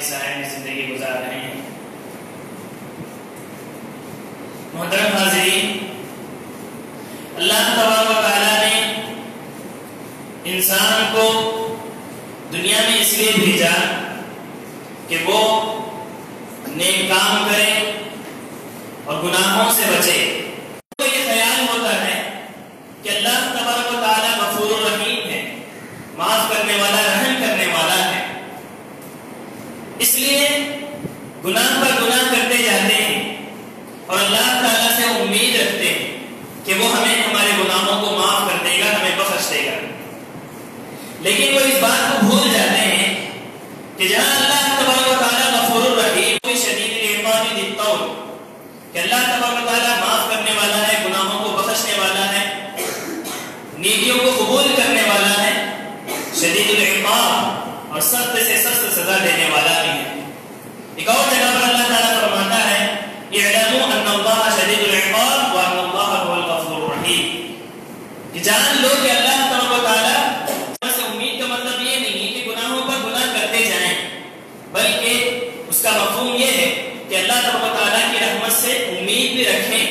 سائے میں زندگی گزار رہے ہیں۔ محترم حاضرین، اللہ تبارک و تعالیٰ نے انسان کو دنیا میں اس لیے بھیجا کہ وہ نیک کام کرے اور گناہوں سے بچے۔ تو یہ خیال ہوتا ہے کہ اللہ تبارک و تعالیٰ غفور الرحیم ہے، معاف کرنے والا، رحم کرنے والا ہے، اس لیے گناہ پر گناہ کرتے جاتے ہیں اور اللہ تعالیٰ سے امید رکھتے ہیں کہ وہ ہمیں ہمارے گناہوں کو معاف کر دے گا، ہمیں بخش دے گا۔ لیکن وہ اس بات کو بھول جاتے ہیں کہ جہاں اللہ تبارک و تعالیٰ غفور الرحیم شدید العقاب ذی الطول، کہ اللہ تبارک و تعالیٰ معاف کرنے والا ہے، گناہوں کو بخشنے والا ہے، نیکیوں کو قبول کرنے والا ہے، شدید العقاب اور سخت سے سخت سزا دینے والا بھی ہے۔ ایک اور جگہ پر اللہ تعالیٰ فرماتا ہے اعلموا ان اللہ شدید العقاب وان اللہ هو الغفور الرحیم، کہ جان لو کہ اللہ تبارک و تعالیٰ سے امید کا مطلب یہ نہیں کہ گناہوں پر گناہ کرتے جائیں، بلکہ اس کا مفہوم یہ ہے کہ اللہ تبارک و تعالیٰ کی رحمت سے امید بھی رکھیں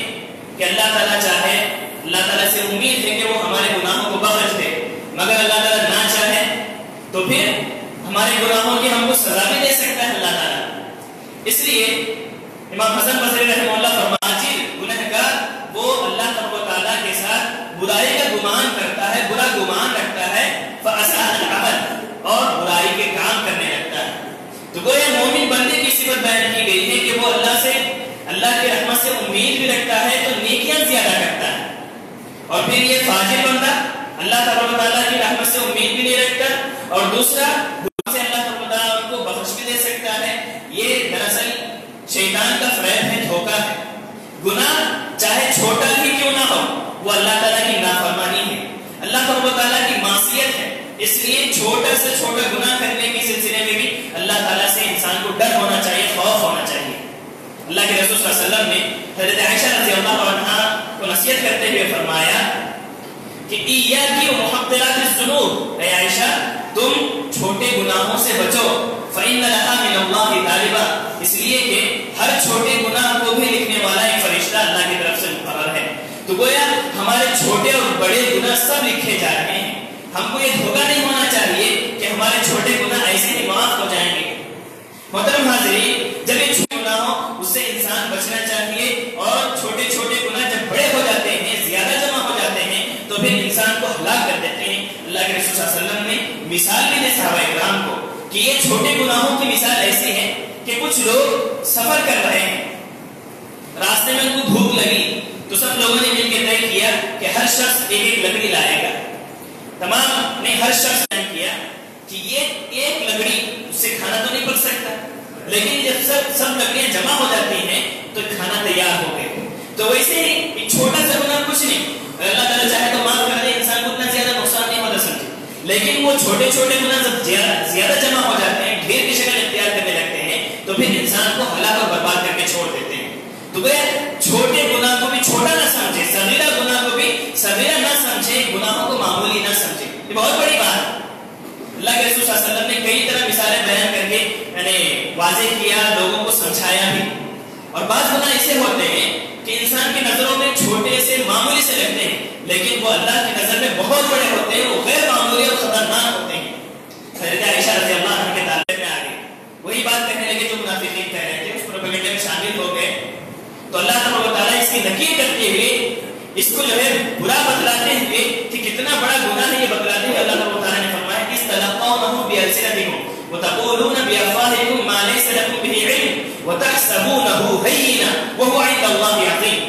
کہ اللہ تعالیٰ چاہے، اللہ تعالیٰ سے امید ہے کہ وہ ہمارے گناہوں کو بخش دے، مگر اللہ تعالیٰ نہ چاہے تو پھر ہمارے گناہوں کی ہم کو سزا بھی دے سکتا ہے اللہ تعالیٰ۔ اس لیے امام حسن بصری رحمہ اللہ فرماتے ہیں گنہگار وہ اللہ تبارک و تعالیٰ کے ساتھ برائی کا گمان کرتا ہے، برا گمان رکھتا ہے، فَأَسَاءَ الْعَمَلَ اور برائی کے کام کرنے لگتا ہے۔ تو گویا مومن بندے کی صفت بیان کی گئی ہے کہ وہ اللہ سے، اللہ کی رحمت سے امید بھی رکھتا ہے تو نیکیاں زیادہ کرتا ہے، اور پھر یہ فاجر بندہ اللہ تبارک و تعالیٰ کی رحمت سے امید بھی نہیں رکھتا اور دوسرا سے اللہ تبارک و تعالیٰ ان کو بخش بھی دے سکتا ہے۔ یہ دراصل شیطان کا فریب ہے، دھوکہ ہے۔ گناہ چاہے چھوٹا ہی کیوں نہ ہو وہ اللہ تعالیٰ کی نافرمانی ہے، اللہ تبارک و تعالیٰ کی معصیت ہے، اس لیے چھوٹا سے چھوٹا گناہ کرنے کے سلسلے میں بھی اللہ تعالیٰ سے انسان کو ڈر ہونا چاہیے، خوف ہونا چاہیے۔ اللہ کے رسول صلی اللہ علیہ وسلم نے حضرت عائشہ رضی اللہ عنہا کو نصیحت کرتے ہوئے فرمایا کہ ایاکی ومحقرات الذنوب، اے عائشہ تم چھوٹے گناہوں سے بچو، فإن لها من اللہ طالبا، اس لیے کہ ہر چھوٹے گناہ کو بھی لکھنے والا ایک فرشتہ اللہ کی طرف سے مقرر ہے۔ تو گویا ہمارے چھوٹے اور بڑے گناہ سب لکھے جا رہے ہیں، ہم کو یہ دھوکہ نہیں ہونا چاہیے کہ ہمارے چھوٹے گناہ ایسے ہی معاف ہو جائیں گے۔ محترم حاضرین، جب یہ چھوٹے گناہ ہو اس سے انسان بچنا چاہیے، اور چھوٹے چھوٹے گناہ جب بڑے ہو جاتے ہیں، زیادہ جمع ہو جاتے ہیں تو پھر انسان کو ہلاک کر دیتے ہیں۔ اللہ کے رسول صلی اللہ علیہ وسلم نے مثال بھی دی صحابہ کرام کو کہ یہ چھوٹے گناہوں کی مثال ایسی ہے کہ کچھ لوگ سفر کر رہے ہیں، راستے میں ان کو بھوک لگی تو سب لوگوں نے مل کے طے کیا کہ ہر شخص ایک ایک لکڑی لائے گا۔ تمام نے ہر شخص نے کیا کہ یہ ایک لکڑی اس سے کھانا تو نہیں پک سکتا، لیکن جب سب لکڑیاں جمع ہو جاتی ہیں تو کھانا تیار ہو گئے۔ تو ویسے ہی ایک چھوٹا سا گناہ کچھ نہیں، اللہ تعالیٰ چاہے تو معاف کر دے، انسان کو اتنا زیادہ نقصان نہیں ہوتا سمجھے، لیکن وہ چھوٹے چھوٹے گناہ جب زیادہ جمع ہو جاتے ہیں، ڈھیر کی شکل اختیار کرنے لگتے ہیں تو پھر انسان کو ہلاک اور برباد کر کے چھوڑ دیتے ہیں۔ تو گویا چھوٹے گناہ کو بھی چھوٹا نہ سمجھے، صغیرہ گناہ کو بھی صغیرہ نہ سمجھے، گناہوں کو معمولی نہ سمجھے، یہ بہت بڑی بات ہے۔ اللہ کے رسول صلی اللہ علیہ وسلم نے کئی طرح مثالیں بیان کر کے واضح کیا، لوگوں کو سمجھایا بھی۔ اور بعض گناہ ایسے ہوتے ہیں کہ انسان کی نظروں میں چھوٹے سے معمولی سے لگتے ہیں، لیکن وہ اللہ کی نظر میں بہت بڑے ہوتے ہیں، وہ غیر معمولی اور خطرناک ہوتے ہیں۔ حضرت عائشہ رضی اللہ عنہا کے تعلق میں آ گئی، وہی بات کہنے لگے جو منافقین کہہ رہے تھے، اس پروپیگنڈے میں شامل ہو گئے۔ تو اللہ تبارک و تعالیٰ اس کی نکیر کرتے ہوئے، اس کو جو ہے برا بتلاتے ہوئے کہ کتنا بڑا گناہ ہے یہ بتلاتے ہوئے اللہ تبارک و تعالیٰ نے فرمایا کہ استلقونه بألسنتكم وتقولون بأفواهكم ما ليس لكم به علم وتحسبونه هينا وهو عند الله عظيم،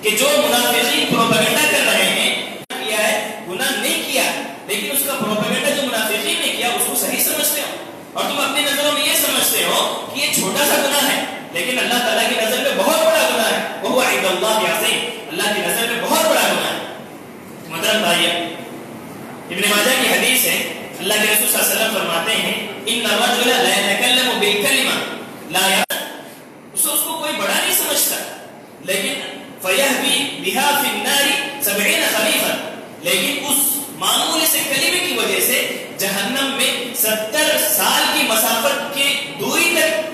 کہ جو منافقین پروپیگنڈا کر رہے ہیں، کیا ہے گناہ نہیں کیا، لیکن اس کا پروپیگنڈا جو منافقین نے کیا اس کو صحیح سمجھتے ہو، اور تم اپنی نظروں میں یہ سمجھتے ہو کہ یہ چھوٹا سا گناہ ہے، لیکن اللہ تعالیٰ کی نظر میں بہت بڑا گناہ ہے، وہو عند اللہ عظیم، اللہ کی نظر میں بہت بڑا گناہ ہے۔ محترم بھائیو، ابن ماجہ کی حدیث ہے، اللہ کے رسول صلی اللہ علیہ وسلم فرماتے ہیں ان الرجل لا يتكلم بالكلمة لا اس کو کوئی بڑا نہیں سمجھتا، لیکن فيهوي بها في النار 70 خريفا، لیکن اس معمولی سے کلمے کی وجہ سے جہنم میں 70 سال کی مسافت کی دوری تک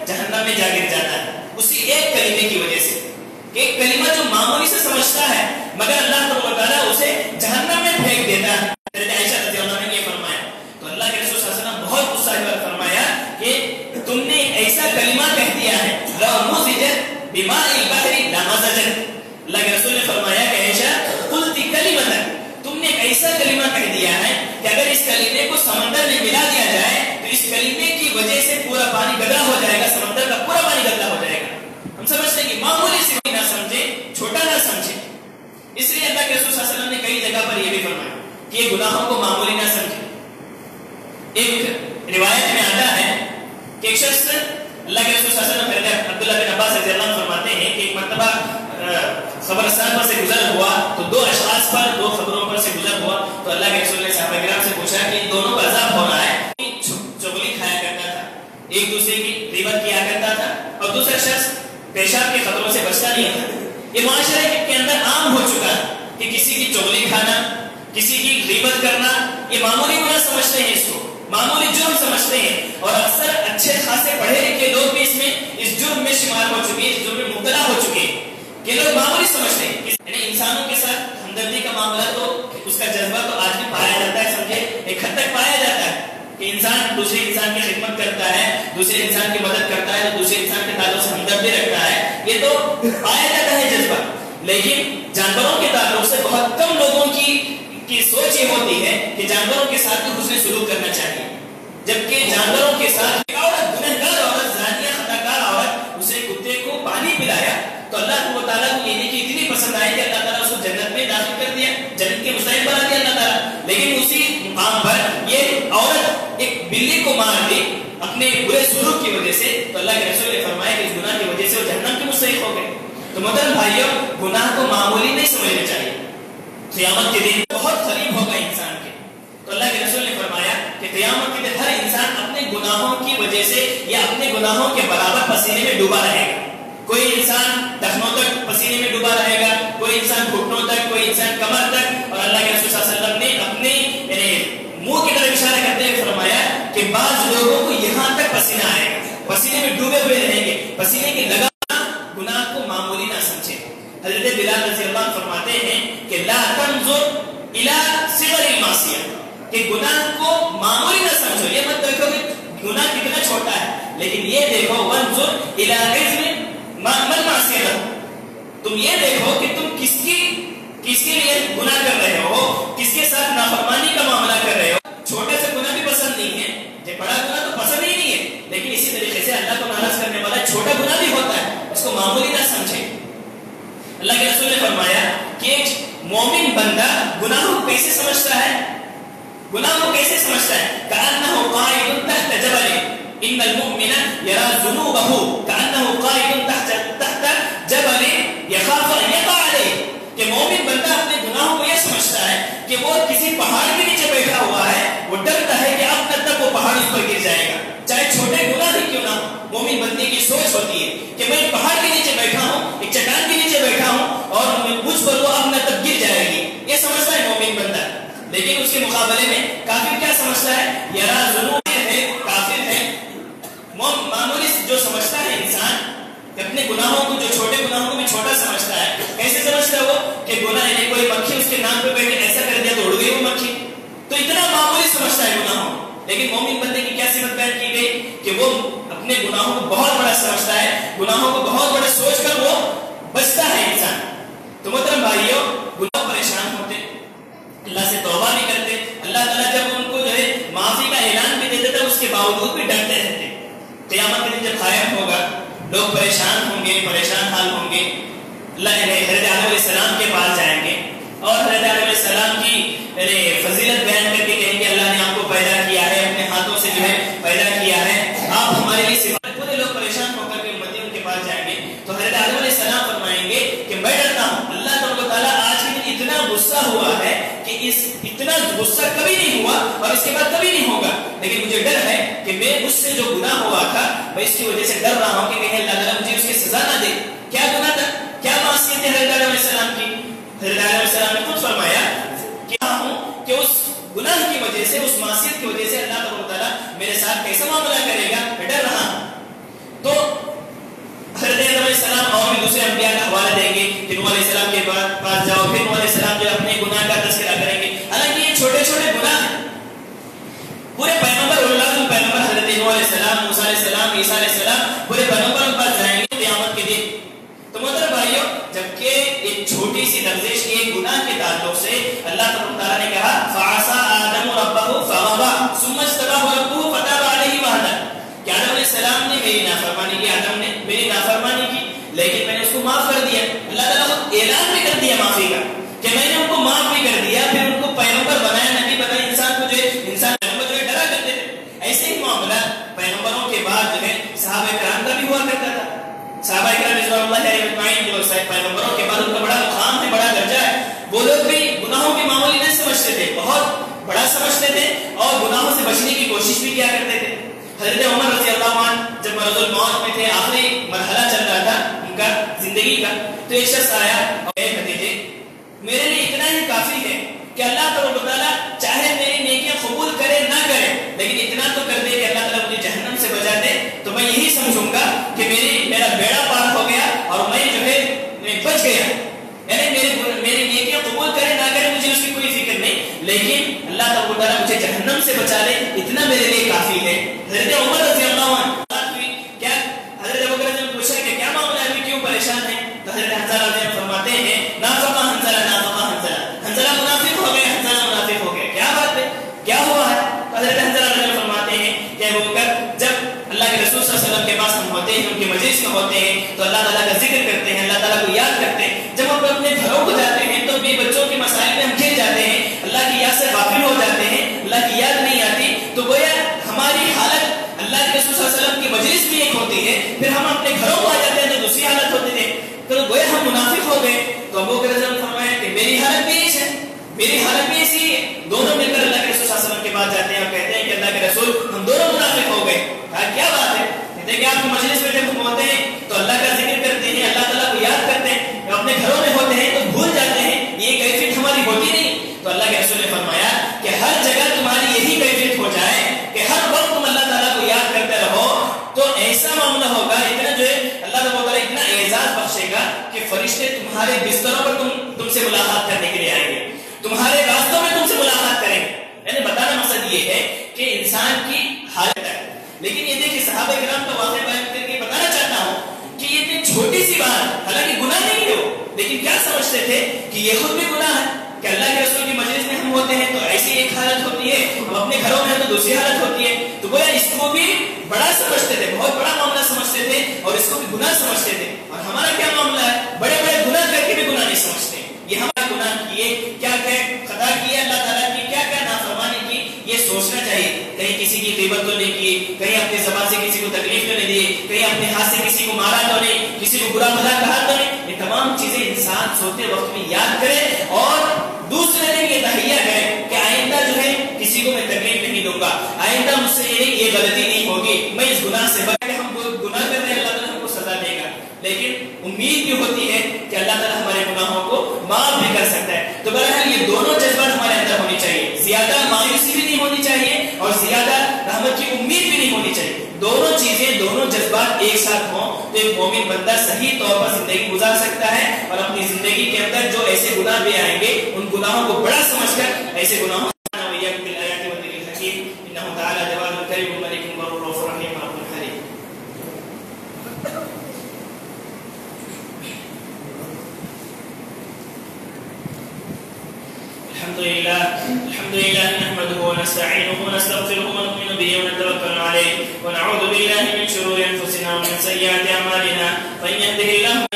تم نے ایسا کلمہ کہہ دیا ہے لو مزجت بماء البحر لمزجت. اللہ کے رسول نے فرمایا کہ عائشہ قلت کلمۃ، تم نے ایسا کلمہ کہہ دیا ہے کہ اگر اس کلمے کو سمندر میں ملا دیا جائے تو اس کلمے کی وجہ سے پورا پانی گدرا ہو جائے گا، سمندر کا پورا پانی گدرا ہو جائے گا. ہم سمجھتے ہیں کہ معمولی سی نہ سمجھے، چھوٹا نہ سمجھے. اس لیے اللہ کے رسول صلی اللہ علیہ وسلم نے کئی جگہ پر یہ بھی فرمایا کہ یہ گناہوں کو معمولی نہ سمجھے. ایک روایت میں آتا ہے کہ ایک شخص اللہ کے رسول صلی اللہ علیہ وسلم حضرت عبداللہ بن عباس رضی اللہ عنہ فرماتے ہیں کہ ایک مرتبہ قبرستان پر سے گزر ہوا تو دو اشخاص پر، دو قبروں پر سے گزر ہوا تو اللہ کے رسول نے صحابہ کرام سے پوچھا کہ ان دونوں کا عذاب ہو رہا ہے. چغلی کھایا کرتا تھا، ایک دوسرے کی غیبت کیا کرتا تھا اور دوسرا شخص پیشاب کے خطروں سے بچتا نہیں تھا. یہ معاشرے کے اندر عام ہو چکا ہے کہ کسی کی چغلی کھانا، کسی کی غیبت کرنا یہ معمولی گناہ سمجھتے ہیں، اس کو معمولی جرم سمجھتے ہیں. اور اکثر اچھے خاصے پڑھے لکھے لوگ بھی اس جرم میں شمار ہو چکے ہیں، اس جرم میں مبتلا ہو چکے ہیں کہ لوگ معمولی سمجھتے ہیں. یعنی انسانوں کے ساتھ ہمدردی کا معاملہ تو اس کا جذبہ تو آج بھی پایا جاتا ہے، سمجھے ایک حد تک پایا جاتا ہے کہ انسان دوسرے انسان کی خدمت کرتا ہے، دوسرے انسان کی مدد کرتا ہے، دوسرے انسان کے تعلق سے ہمدردی رکھتا ہے، یہ تو پایا جاتا ہے جذبہ. لیکن جانوروں کے تعلق سے بہت کم لوگوں کی سوچ یہ ہوتی ہے کہ جانوروں کے ساتھ بھی حسن سلوک کرنا چاہیے، جبکہ جانوروں کے ساتھ ایک عورت، گنہگار عورت، زانیہ خطاکار عورت، اسے کتے کو پانی پلایا تو اللہ تعالیٰ کو یہ کی اتنی پسند آئی کہ اللہ تعالیٰ اس کو جنت میں داخل کر دیا، جنت کے مستحق بنا دیا اللہ تعالیٰ. لیکن اسی مقام پر یہ عورت ایک بلی کو مار دی اپنے برے سلوک کی وجہ سے تو اللہ کے رسول نے فرمایا کہ اس گناہ کی وجہ سے وہ جہنم کے مستحق ہو گئے. تو محترم بھائیوں، گناہ کو معمولی نہیں سمجھنا چاہیے. قیامت کے دن بہت قریب ہوگا انسان کے. تو اللہ کے رسول نے فرمایا کہ قیامت کے دن ہر انسان اپنے گناہوں کی وجہ سے یا اپنے گناہوں کے برابر پسینے میں ڈوبا رہے گا. کوئی انسان ٹخنوں تک پسینے میں ڈوبا رہے گا، کوئی انسان گھٹنوں تک، کوئی انسان کمر تک. اور اللہ کے رسول صلی اللہ علیہ وسلم نے اپنے منہ کی طرف اشارہ کرتے ہوئے فرمایا کہ بعض لوگوں کو یہاں تک پسینہ آئے گا، پسینے میں ڈوبے ہوئے رہیں گے. پسینے کی لگام گناہ کو معمولی نہ سمجھے. حضرت بلال رضی اللہ عنہ فرماتے ہیں کہ لا تنظر الى صغر المعصیہ، کہ گناہ کو معمولی نہ سمجھو. یہ مت دیکھو کہ گناہ کتنا چھوٹا ہے، لیکن یہ دیکھو وانظر الى عظم ما المعصیہ، تم یہ دیکھو کہ تم کس کے لیے گناہ کر رہے ہو، کس کے ساتھ نافرمانی کا معاملہ کر رہے ہو. چھوٹے سے گناہ بھی پسند نہیں ہے، جب بڑا گناہ تو پسند ہی نہیں ہے، لیکن اسی طریقے سے اللہ کو ناراض کرنے والا چھوٹا گناہ بھی ہوتا ہے، اس کو معمولی نہ سمجھے. اللہ کے رسول نے فرمایا کہ ایک مومن بندہ گناہ کو کیسے سمجھتا ہے، گناہ کو کیسے سمجھتا ہے. کأنہ قائد تحت جبل، ان المؤمن یرا ذنوبہ کأنہ قائد تحت جبل یخاف ان یقع علیہ. کہ مومن بندہ اپنے گناہوں کو یہ سمجھتا ہے کہ وہ کسی پہاڑ کے نیچے بیٹھا ہوا ہے، وہ ڈرتا ہے کہ اب تک وہ پہاڑ اس پر گر جائے گا، چاہے چھوٹے گناہ ہی کیوں نہ ہو. مومن بندے کی سوچ ہوتی ہے کہ میں ایک پہاڑ کے نیچے بیٹھا ہوں، ایک چٹان کے نیچے بیٹھا ہوں اور مجھ پر وہ اب نہ تب گر جائے گی، یہ سمجھتا ہے مومن بندہ. لیکن اس کے مقابلے میں کافر کیا سمجھتا ہے، یرا ذنوب ہے، کافر ہے. معمولی جو سمجھتا ہے انسان اپنے گناہوں کو، جو چھوٹے گناہوں کو بھی چھوٹا سمجھتا ہے. کیسے سمجھتا ہے وہ کہ گناہ یعنی کوئی مکھی اس کے نام پہ بیٹھے ایسا کر دیا تو اڑ گئی وہ مکھی، تو اتنا معمولی سمجھتا ہے گناہوں. لیکن مومن بندے کی کیا صفت بیان کی گئی کہ وہ اپنے گناہوں کو بہت بڑا سمجھتا ہے، گناہوں کو بہت بڑا سوچ کر وہ بچتا ہے انسان. تو محترم بھائیوں، گناہ پریشان ہوتے، اللہ سے توبہ نہیں کرتے. اللہ تعالیٰ جب ان کو جو ہے معافی کا اعلان بھی دیتے تھے اس کے باوجود بھی ڈرتے رہتے. قیامت کے دن جب قائم ہوگا لوگ پریشان ہوں گے، پریشان حال ہوں گے. اللہ حضرت آدم علیہ السلام کے پاس جائیں گے اور حضرت آدم علیہ السلام کی فضیلت بیان کر کے کہیں گے اللہ نے آپ کو پیدا کیا ہے، اپنے ہاتھوں سے جو ہے پیدا کیا ہے، آپ ہمارے لیے صفات. پورے لوگ پریشان ہو کر کے امتی ان کے پاس جائیں گے تو حضرت آدم علیہ السلام فرمائیں گے کہ میں ڈرتا ہوں اللہ تعالیٰ آج کے دن اتنا غصہ ہوا ہے کہ اتنا غصہ کبھی نہیں ہوا اور اس کے بعد کبھی نہیں ہوگا. لیکن مجھے ڈر ہے کہ میں اس سے جو گناہ ہوا تھا میں اس کی وجہ سے ڈر رہا ہوں کہ کہیں اللہ تعالیٰ مجھے اس کی سزا نہ دے. کیا گناہ تھا، کیا معصیت ہے حضرت آدم علیہ السلام کی. حضرت آدم علیہ السلام نے خود فرمایا کہ اس گناہ کی وجہ سے، اس معصیت کی وجہ سے اللہ تعالیٰ میرے ساتھ کیسا معاملہ کرے گا، میں ڈر رہا ہوں. تو حضرت آدم علیہ السلام اور بھی دوسرے انبیاء کا حوالہ دیں گے کہ نوح علیہ السلام کے پاس جاؤ، پھر نوح علیہ السلام جو اپنے گناہ کا تذکرہ کریں گے. حالانکہ یہ چھوٹے چھوٹے گناہ ہیں. پورے پیغمبر اللہ پیغمبر حضرت نوح علیہ السلام، موسیٰ علیہ السلام، السلام عیسیٰ علیہ السلام پورے بنوں پر بس جائیں گے قیامت کے دن. تو محترم بھائیوں جبکہ ایک چھوٹی سی لغزش کی ایک گناہ کے تعلق سے اللہ تعالیٰ نے کہا فعصى آدم ربه فغوى ثم اجتباه ربه فتاب عليه وهدى کہ آدم علیہ السلام نے میری نافرمانی کی, آدم نے میری نافرمانی کی لیکن میں نے اس کو معاف کر دیا. اللہ تعالیٰ کو اعلان بھی کر دیا معافی کا کہ میں نے ان کو معاف بھی کر دیا, پھر ان کو پیغمبر بنایا, نبی بنایا. انسان کو جو انسان پیغمبر جو ڈرا کرتے تھے, ایسے ہی معاملہ پیغمبروں کے بعد جو ہے صحابہ کرام کا بھی ہوا کرتا تھا. صحابہ کرام رضوان اللہ علیہم اجمعین جو پیغمبروں کے بعد ان کا بڑا مقام ہے, بڑا درجہ ہے, وہ لوگ بھی گناہوں کے معاملے نہیں سمجھتے تھے, بہت بڑا سمجھتے تھے اور گناہوں سے بچنے کی کوشش بھی کیا کرتے تھے. حضرت عمر رضی اللہ عنہ جب مرض الموت میں تھے, آخری مرحلہ چل رہا تھا ان کا زندگی کا, تو ایک شخص آیا اور کہتے تھے میرے لیے اتنا ہی کافی ہے کہ اللہ تعالیٰ چاہے میری نیکیاں قبول کرے نہ کرے, لیکن اتنا تو کر دے کہ اللہ تعالیٰ مجھے جہنم سے بچا دے, تو میں یہی سمجھوں گا کہ میرا بیڑا پار ہو گیا اور میں جو ہے بچ گیا. یعنی میری نیکیاں قبول کرے نہ کرے مجھے اس کی کوئی فکر نہیں, لیکن اللہ تعالیٰ مجھے جہنم سے بچا دے, اتنا میرے لیے کافی ہے. حضرت عمر رضی اللہ عنہ کیا حضرت ابو بکر نے پوچھا کہ کیا معاملہ ہے, کیوں پریشان ہے؟ تو حضرت حنظلہ رضی اللہ فرماتے ہیں نافقہ حنظلہ, حنظلہ منافق ہو گیا, حنظلہ منافق ہو گیا. کیا بات ہے, کیا ہوا ہے؟ حضرت حنظلہ رضی اللہ فرماتے ہیں کہ ابو بکر جب اللہ کے رسول صلی اللہ علیہ وسلم کے پاس ہم ہوتے ہیں, ان کے مجلس میں ہوتے ہیں, تو اللہ تعالیٰ کا ذکر کرتے ہیں, اللہ تعالیٰ کو یاد کرتے ہیں. جب ہم اپنے گھروں کو جاتے ہیں تو بھی بچوں کے مسائل میں ہم کھیل جاتے ہیں, اللہ کی یاد سے غافل ہو جاتے ہیں, اللہ کی یاد نہیں آتی, تو گویا ہماری حالت اللہ کے رسول صلی اللہ علیہ وسلم کی مجلس بھی ایک ہوتی ہے, پھر ہم اپنے گھروں کو آ جاتے ہیں تو دوسری حالت ہوتی ہے, تو گویا ہم منافق ہو گئے. تو ابو بکر رضی اللہ عنہ فرمایا کہ میری حالت بھی ایسی ہے, میری حالت بھی ایسی ہے. دونوں مل کر اللہ کے رسول صلی اللہ علیہ وسلم کے پاس جاتے ہیں اور کہتے ہیں کہ اللہ کے رسول ہم دونوں منافق ہو گئے. کہا کیا بات ہے؟ کہتے ہیں کہ آپ کی مجلس میں جب ہم ہوتے ہیں تو اللہ کا ذکر کرتے ہیں, اللہ تعالیٰ کو یاد کرتے ہیں, اپنے گھروں میں ہوتے ہیں تو بھول جاتے ہیں, یہ کیفیت ہماری ہوتی نہیں. تو اللہ کے رسول نے فرمایا کہ ہر جگہ تمہاری یہی کیفیت ہو جائے کہ ہر وقت تم اللہ تعالیٰ کو یاد کرتے رہو, تو ایسا معاملہ ہوگا, اتنا جو ہے اللہ تعالیٰ اتنا اعزاز بخشے گا کہ فرشتے تمہارے بستروں پر تم سے ملاقات کرنے کے لیے آئیں گے, تمہارے راستوں میں تم سے ملاقات کریں گے. یعنی بتانا مقصد یہ ہے کہ انسان کی حالت ہے. لیکن یہ دیکھیں صحابہ کرام کا واقعہ بیان کر کے بتانا چاہتا ہوں کہ یہ اتنی چھوٹی سی بات, حالانکہ گناہ نہیں ہے وہ, لیکن کیا سمجھتے تھے کہ یہ خود بھی گناہ ہے, کہ اللہ کے رسول کی مجلس میں ہم ہوتے ہیں تو ایسی ایک حالت ہوتی ہے, ہم اپنے گھروں میں ہیں تو دوسری حالت ہوتی ہے. تو گویا اس کو بھی بڑا سمجھتے تھے, بہت بڑا معاملہ سمجھتے تھے, اور اس کو بھی گناہ سمجھتے تھے. اور ہمارا کیا معاملہ ہے, بڑے بڑے گناہ کر کے بھی گناہ نہیں سمجھتے. یہ ہمارا گناہ کیے, کیا خطا کیا اللہ تعالیٰ کی, کیا کیا نافرمانی کی, یہ سوچنا چاہیے. کہیں کسی کی غیبت تو نہیں کی, کہیں اپنے زبان سے کسی کو تکلیف تو نہیں دی, کہیں اپنے ہاتھ سے کسی کو مارا تو نہیں, کسی کو برا بھلا کہا تو نہیں. یہ تمام چیزیں انسان سوتے وقت میں یاد کرے اور دوسرے دن یہ تہیہ کرے کہ آئندہ جو ہے کسی کو میں تکلیف نہیں دوں گا, آئندہ مجھ سے یہ غلطی نہیں ہوگی, میں اس گناہ سے بچ کے. ہم گناہ کر رہے ہیں, اللہ تعالیٰ ہم کو سزا دے گا, لیکن امید بھی ہوتی ہے کہ اللہ تعالیٰ ہمارے گناہوں کو معاف بھی کر سکتا ہے. تو بہرحال یہ دونوں جذبات ہمارے اندر ہونی چاہیے, زیادہ مایوسی بھی نہیں ہونی چاہیے اور زیادہ رحمت کی امید بھی نہیں ہونی چاہیے. دونوں چیزیں, دونوں جذبات ایک ساتھ ہوں تو ایک مومن بندہ صحیح طور پر زندگی گزار سکتا ہے, اور اپنی زندگی کے اندر جو ایسے گناہ بھی آئیں گے ان گناہوں کو بڑا سمجھ کر ایسے گناہوں الحمد لله نحمده ونستعينه ونستغفره ونؤمن به ونتوكل عليه ونعوذ بالله من شرور انفسنا ومن سيئات اعمالنا من يهده الله